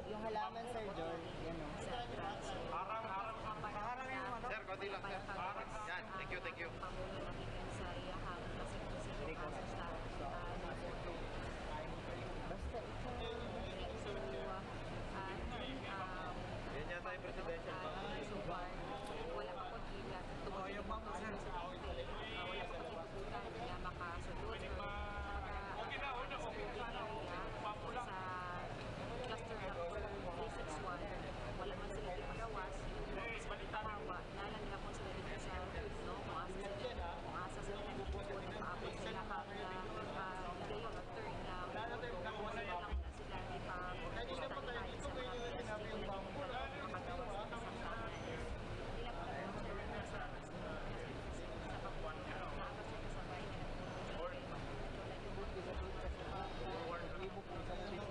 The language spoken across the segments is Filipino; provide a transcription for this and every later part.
Yung halaman, Sir Joel, yan o. Harang yung ano? Sir, konti lang, sir. Yan, thank you, thank you. Pamulo na kita sa iyahang kasi kung sige ka sa Basta ito. Yan yata yung presidential pa. So far, wala pa po gila. Tumulong po sa presidente. Wala pa po ipuputan niya makasunod. Sa cluster number 361, wala man sila ipagawas. Sa pagkakawa, nalang nila po sila dito sa no, kung asa sila nagpupunod na maabot sila kayo na turn na wala lang sila ipag-pusta tayo sa mga plastic makagawas sa isang tanan. Ilang po sila sa pagpuan na asa sila sa bayan na Ibig ko sa business, sir.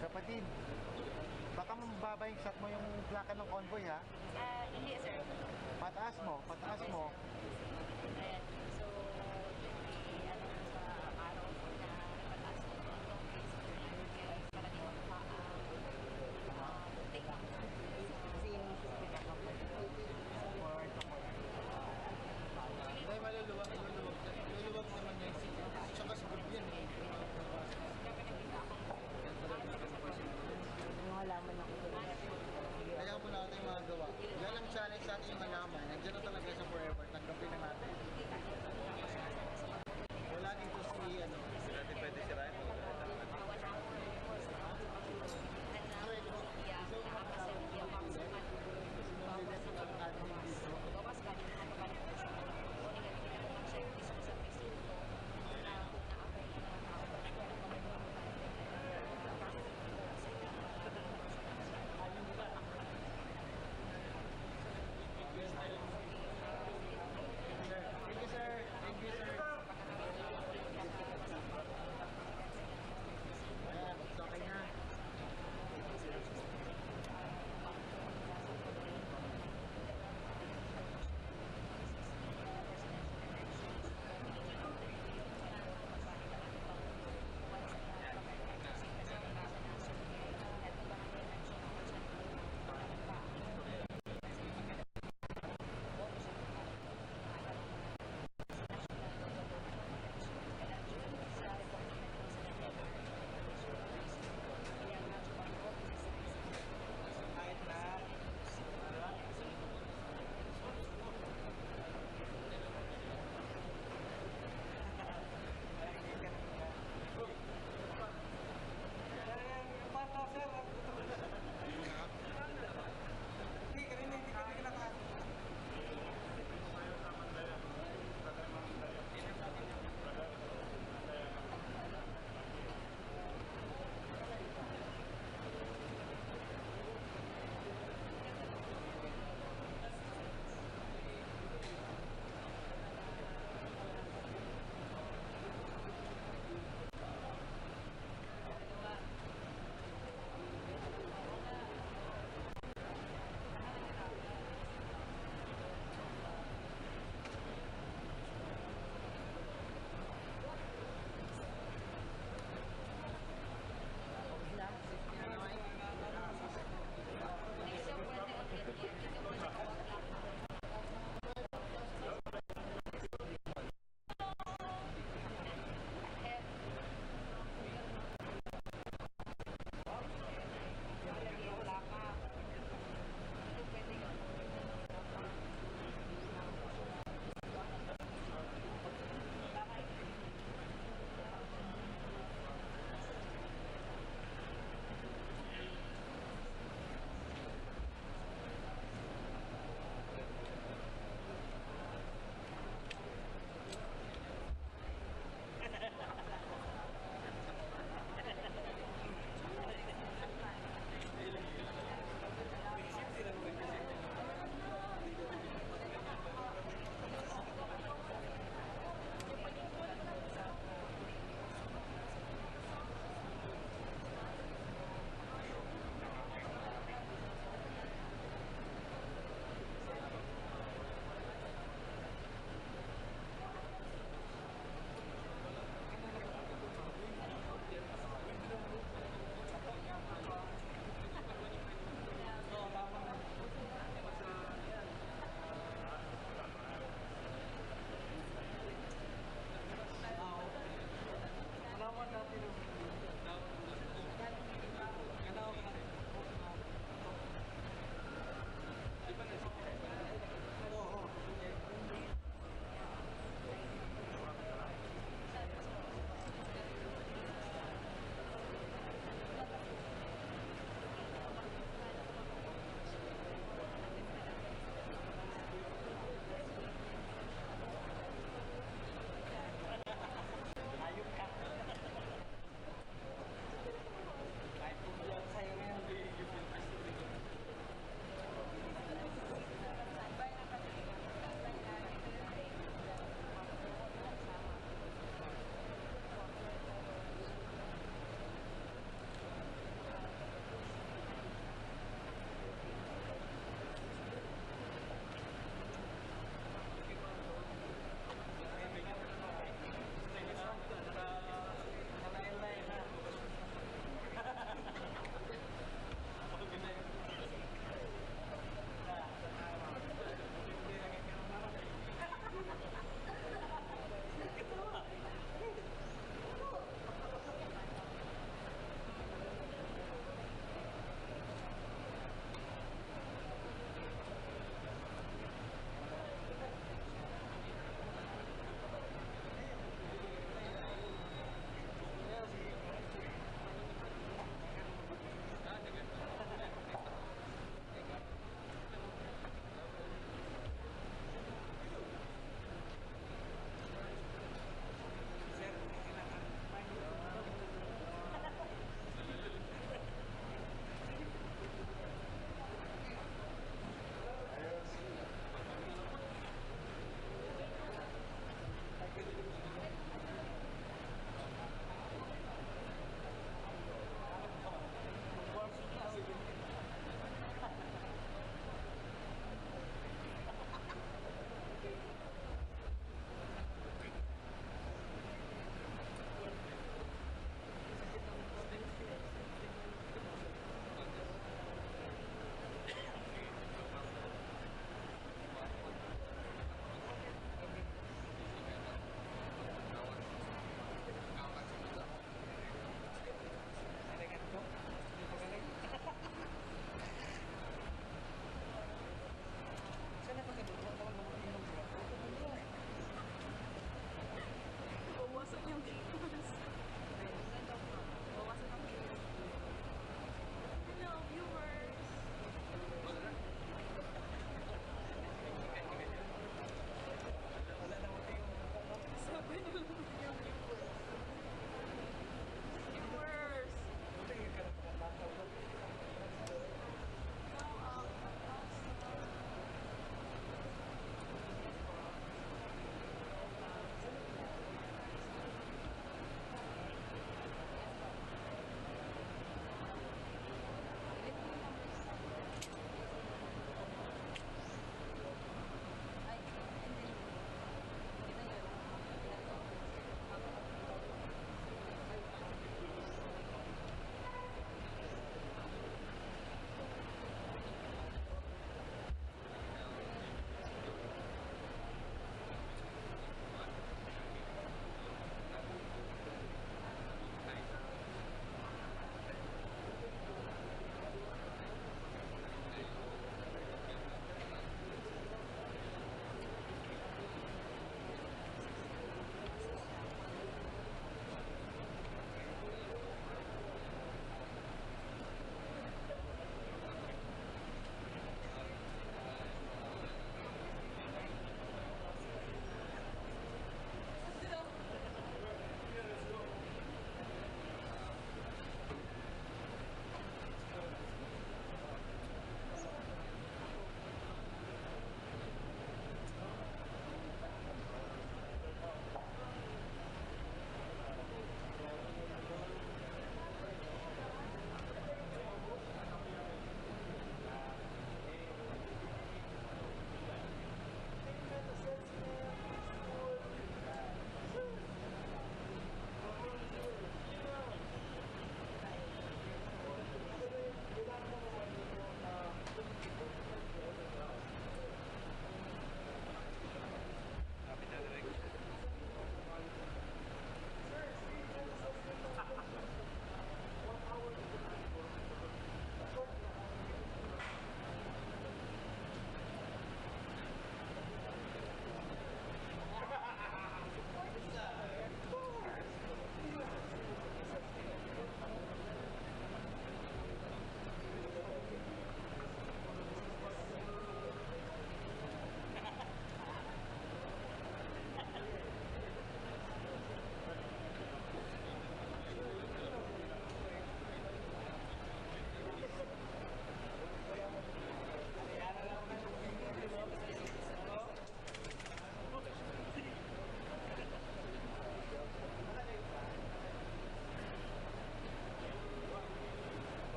Kapatid, baka mababa yung shot mo yung plaka ng convoy ha? Hindi sir. Pataas mo, pataas mo. Ayan. So, ano sa araw na pataas mo yung case para di mo take lang. Kasi yung Hindi, maluluwag naman yung city. Tsaka sa group yan eh. Yung halaman na ito. Kaya mo na natin magagawa. Yan ang challenge sa ating halaman. Nandiyan na talaga sa forever. Tanggapin na natin.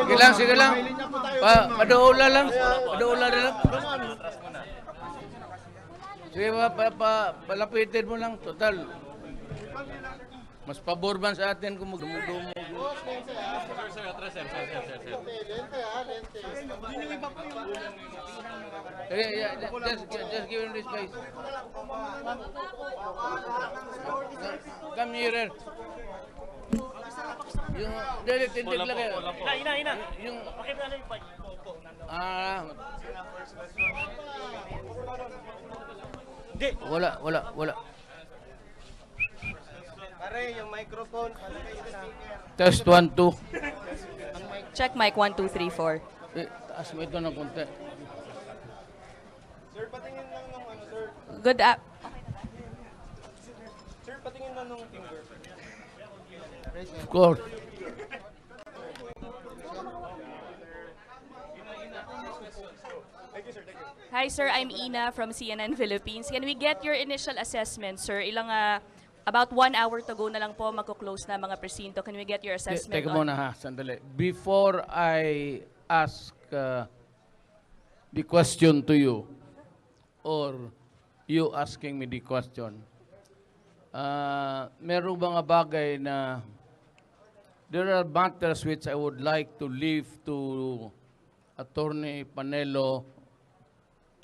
Sige lang, sige lang. Paduula lang. Paduula lang. Sige, palapitin mo lang. Total. Mas pabor man sa atin kung magdumudumo. Yeah, just give him this space. Come here. Yung tindig lang kayo. Ina. Yung Pakibala yung mic. Wala. Pare, yung microphone, palagay sa speaker. Test 1, 2. Check mic 1, 2, 3, 4. Taas mo ito ng konti. Sir, patingin lang nung ano, sir. Good app. Sir, patingin lang nung finger. Of course. Hi sir, I'm Ina from CNN Philippines. Can we get your initial assessment, sir? About 1 hour to go na lang po, magko-close na mga presinto. Can we get your assessment? Teka muna ha, sandali. Before I ask the question to you, or you asking me the question, meron mga bagay na there are matters which I would like to leave to Attorney Panelo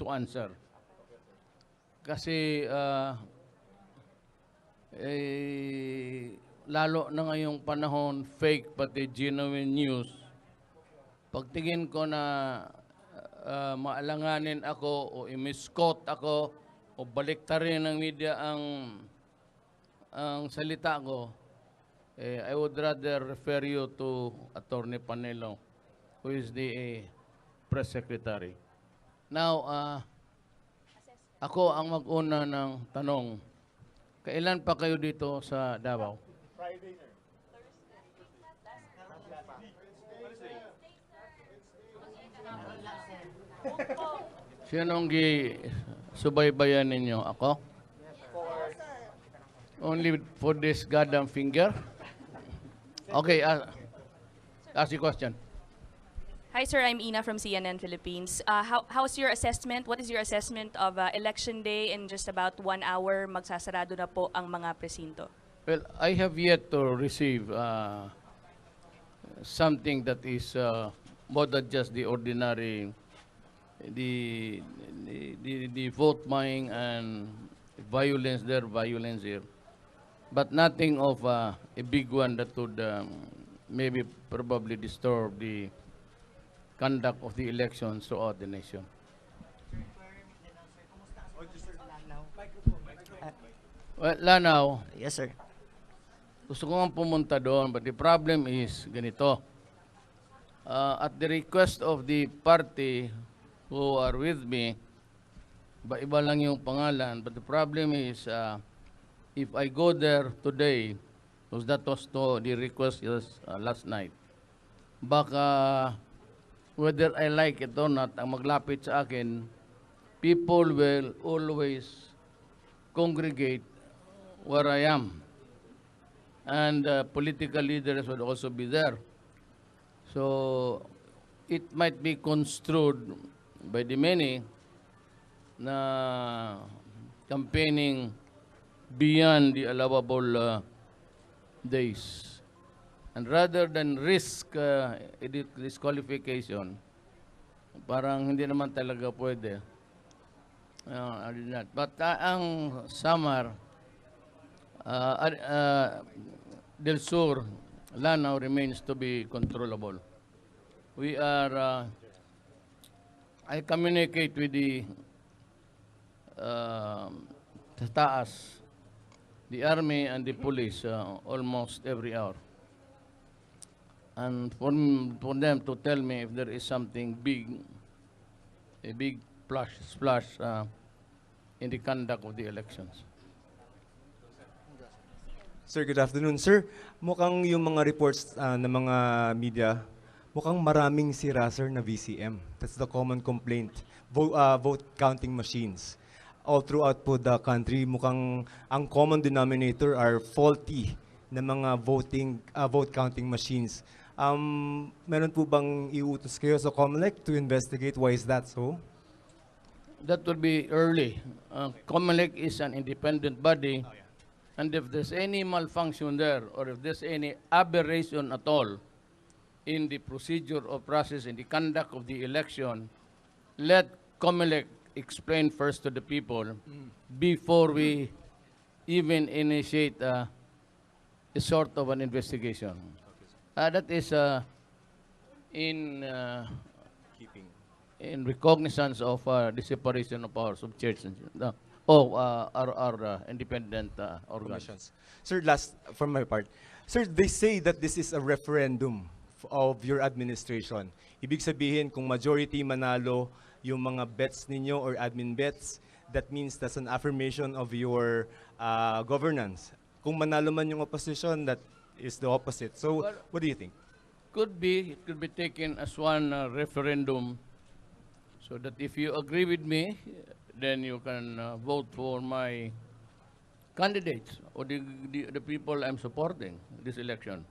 to answer. Kasi lalo na ngayong panahon, fake pati genuine news, pagtingin ko na maalanganin ako o imiskot ako o baliktarin ng media ang salita ko, I would rather refer you to Attorney Panelo, who is the press secretary. Now, ako ang mag-una ng tanong. Kailan pa kayo dito sa Davao? Friday, sir. Sinong subaybayan ninyo? Ako? Only for this goddamn finger? Okay, ask the question. Hi sir, I'm Ina from CNN Philippines. How's your assessment? What is your assessment of election day? In just about 1 hour, magsasarado na po ang mga presinto. Well, I have yet to receive something that is more than just the ordinary, the vote buying and violence there, violence here. But nothing of a big one that would maybe probably disturb the conduct of the elections throughout the nation. Well, Lanao, Yes, sir. gusto ko nga pumunta doon, but the problem is ganito. At the request of the party who are with me, iba lang yung pangalan, but the problem is if I go there today, because that was the request last night, baka whether I like it or not, ang maglapit sa akin, people will always congregate where I am. And political leaders would also be there. So it might be construed by the many na campaigning beyond the allowable days. And rather than risk disqualification, parang hindi naman talaga pwede. But ang Samar, Del Sur, Lanao remains to be controllable. We are, I communicate with the taas, the army and the police almost every hour. And for them to tell me if there is something big, a big splash in the conduct of the elections. Sir, good afternoon. Sir, mukhang yung mga reports ng mga media, mukhang maraming sira, sir, na VCM. That's the common complaint. Vote counting machines. All throughout po the country, mukhang ang common denominator are faulty na mga vote counting machines. Meron po bang iutos kayo sa COMELEC to investigate? Why is that so? That would be early. COMELEC is an independent body, and if there's any malfunction there, or if there's any aberration at all in the procedure or process in the conduct of the election, let COMELEC explain first to the people before we even initiate a sort of an investigation. That is in Keeping. in recognizance of the separation of powers of church and our independent organs. Commissions. Sir, last from my part. Sir, they say that this is a referendum of your administration. Ibig sabihin, kung majority manalo yung mga bets ninyo or admin bets, that means that's an affirmation of your governance. Kung manalo man yung opposition, that is the opposite. So, Well, what do you think? It could be taken as one referendum, so that if you agree with me, then you can vote for my candidates or the people I'm supporting this election.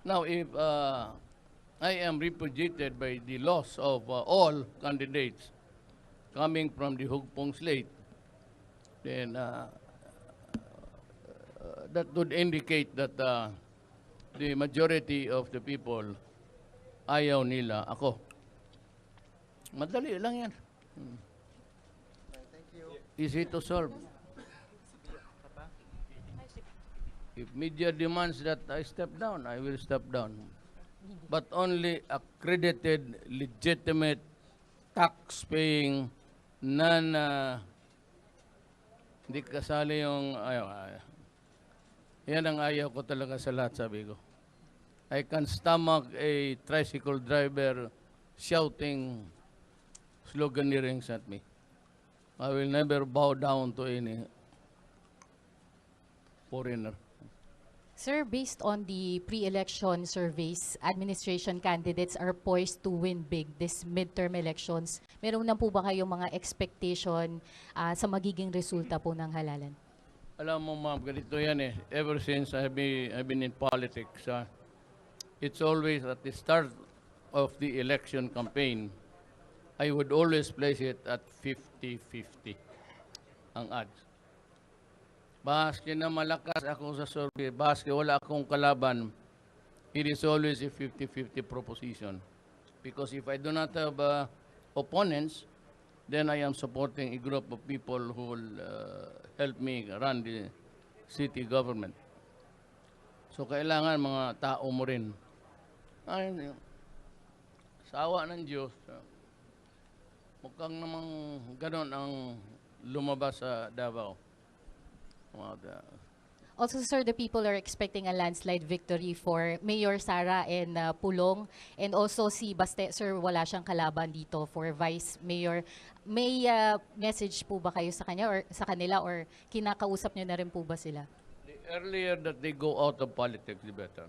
Now, if I am repudiated by the loss of all candidates coming from the Hugpong slate, then that would indicate that the majority of the people ayaw nila ako. Madali lang yan. Easy to solve. If media demands that I step down, I will step down. But only accredited, legitimate, tax-paying, hindi kasali yung, yan ang ayaw ko talaga sa lahat, sabi ko. I can stomach a tricycle driver shouting sloganeerings at me. I will never bow down to any foreigner. Sir, based on the pre-election surveys, administration candidates are poised to win big this midterm elections. Meron na po ba kayong mga expectation sa magiging resulta po ng halalan? Alam mo ma'am, ganito yan eh. Ever since I've been in politics, it's always at the start of the election campaign, I would always place it at 50-50 ang odds. Baske na malakas ako sa survey, baske wala akong kalaban, it is always a 50-50 proposition. Because if I do not have opponents, then I am supporting a group of people who will help me run the city government. So kailangan mga tao mo rin. Ay, sawa ng Diyos. Mukhang namang ganon ang lumabas sa Davao. Also, sir, the people are expecting a landslide victory for Mayor Sara and Pulong. And also si Baste, sir, wala siyang kalaban dito for Vice Mayor. May message po ba kayo sa kanya or sa kanila or kinakausap niyo na rin po ba sila? The earlier that they go out of politics, the better.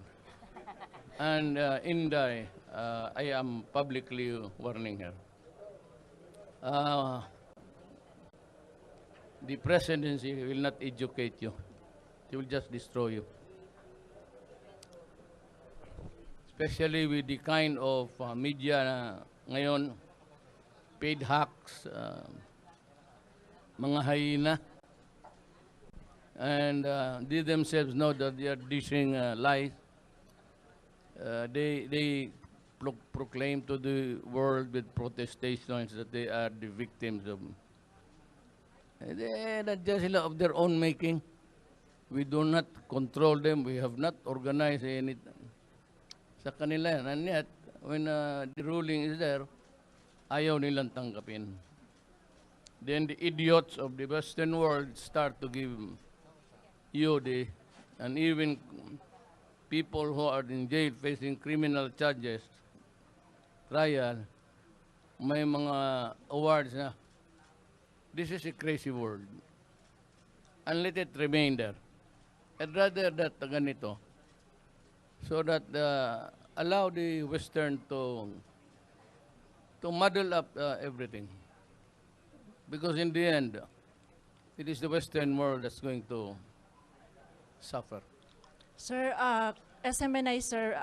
And Inday, I am publicly warning her. The presidency will not educate you. It will just destroy you. Especially with the kind of media na ngayon, paid hacks, mga hyena, and they themselves know that they are dishing lies. They proclaim to the world with protestations that they are the victims of. They are just of their own making. We do not control them. We have not organized anything. Sa kanila yan. And yet, when the ruling is there, ayaw nilang tanggapin. Then the idiots of the Western world start to give you and even people who are in jail facing criminal charges, trial, may mga awards na. This is a crazy world. And let it remain there. I'd rather that ganito, so that allow the Western to muddle up everything. Because in the end, it is the Western world that's going to suffer. Sir, SMNI, sir,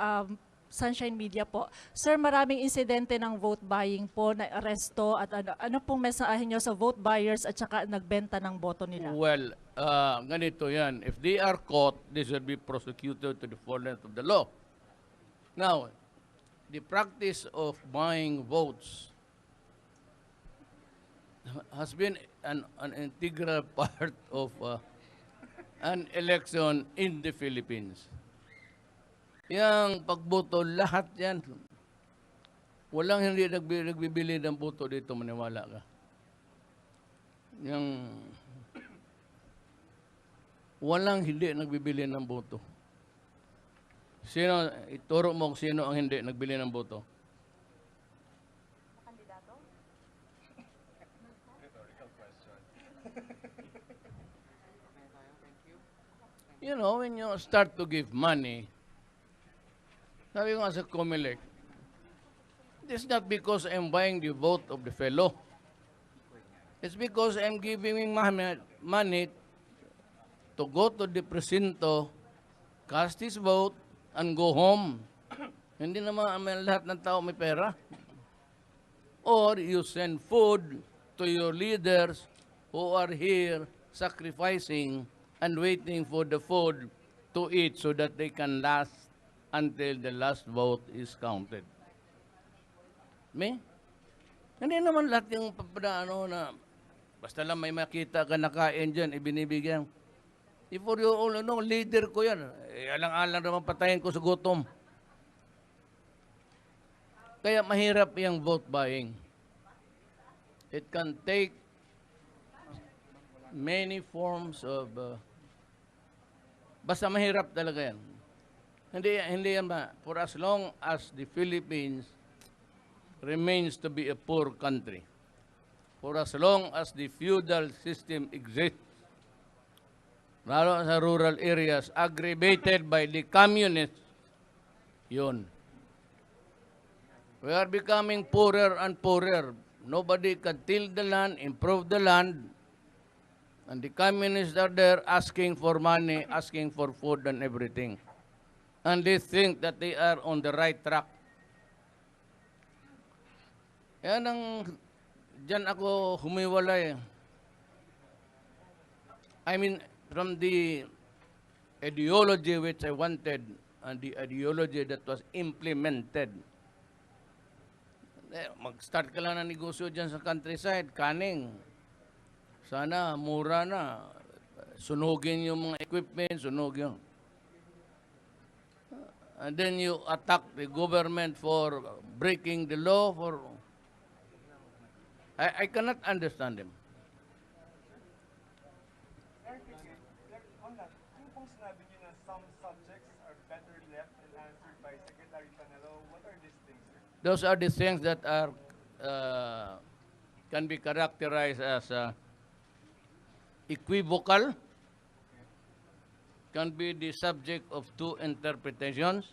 Sunshine Media po. Sir, maraming insidente ng vote buying po, na aresto at ano pong mensahe nyo sa vote buyers at saka nagbenta ng boto nila? Well, ganito yan. If they are caught, they should be prosecuted to the fullness of the law. Now, the practice of buying votes has been an integral part of an election in the Philippines. Yang pagboto, lahat yan. Walang hindi nagbibili ng boto dito, maniwala ka. Yang walang hindi nagbibili ng boto. Sino, ituro mo kung sino ang hindi nagbili ng boto. You know, when you start to give money, sabi ko nga sa COMELEC, it's not because I'm buying the vote of the fellow. It's because I'm giving money to go to the presinto, cast his vote, and go home. Hindi naman lahat ng tao may pera. Or you send food to your leaders who are here sacrificing and waiting for the food to eat so that they can last until the last vote is counted. Hindi naman lahat yung papadano na basta lang may makita ka nakain dyan, ibinibigyan. If for you all know, leader ko yan. Alang-alang naman patayin ko sa gutom. Kaya mahirap yung vote buying. It can take many forms of basta mahirap talaga yan. Hindi yan ba? For as long as the Philippines remains to be a poor country, for as long as the feudal system exists, lalo sa rural areas, aggravated by the communists, yun. We are becoming poorer and poorer. Nobody can till the land, improve the land, and the communists are there asking for money, asking for food and everything. And they think that they are on the right track. Yan dyan ako humiwalay. I mean, from the ideology which I wanted and the ideology that was implemented. Mag-start ka lang ng negosyo dyan sa countryside, kaning. Sana mura na. Sunugin yung mga equipment, sunog yun. And then you attack the government for breaking the law. I cannot understand them. On that, yung pong sinabi niyo na some subjects are better left and answered by Secretary Panelo, what are these things, sir? Those are the things that are can be characterized as equivocal, can be the subject of two interpretations.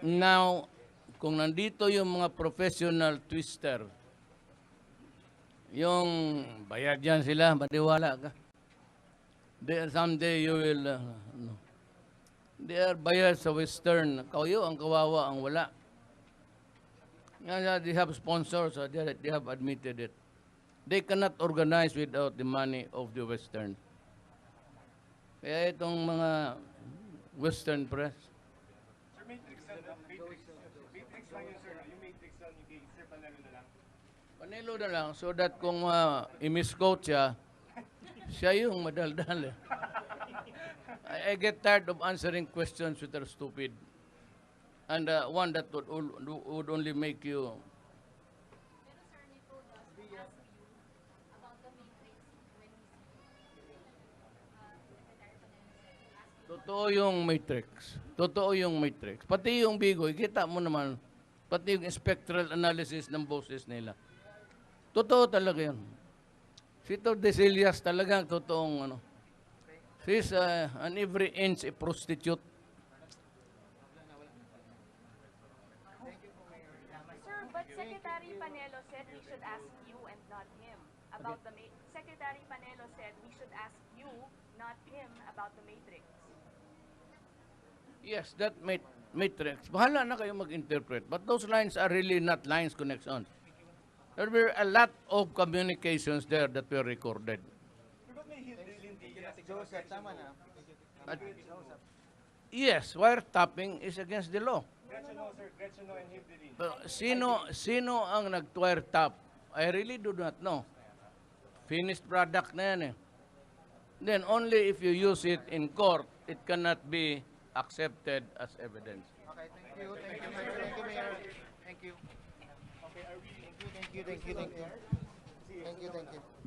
Now, kung nandito yung mga professional twister, yung bayad yan sila, maniwala ka. Someday you will, they are bayad sa Western. Kayo ang kawawa, ang wala. They have sponsors, they have admitted it. They cannot organize without the money of the Western. Kaya itong mga Western press. Sir, Matrix lang yun, sir. Yung Matrix lang yung kay Sir Panelo na lang. Panelo na lang so that kung i-misquote siya, siya yung madaldal. I get tired of answering questions that are stupid. And one that would only make you... Totoo yung matrix. Totoo yung matrix. Pati yung bigoy, kita mo naman, pati yung spectral analysis ng boses nila. Totoo talaga yun. Si Tordesillas talagang totoong she's an every inch a prostitute. Sir, but Secretary Panelo said we should ask you and not him about the Secretary Panelo said we should ask you, not him, about the matrix. Yes, that matrix, bahala na kayo mag-interpret. But those lines are really not lines connections. There were a lot of communications there that were recorded. Joseph, tama na. At- yes, wiretapping is against the law. Gretchen no, sir. Gretchen no and Hilderin. Pero sino ang nag-wiretap? I really do not know. Finished product na yan eh. Then only if you use it in court, it cannot be accepted as evidence. Okay, thank you. Thank you, Mayor. Thank you, Mayor. Thank you. Okay, are we... Thank you. Thank you. Thank you. Thank you. Thank you. Thank you.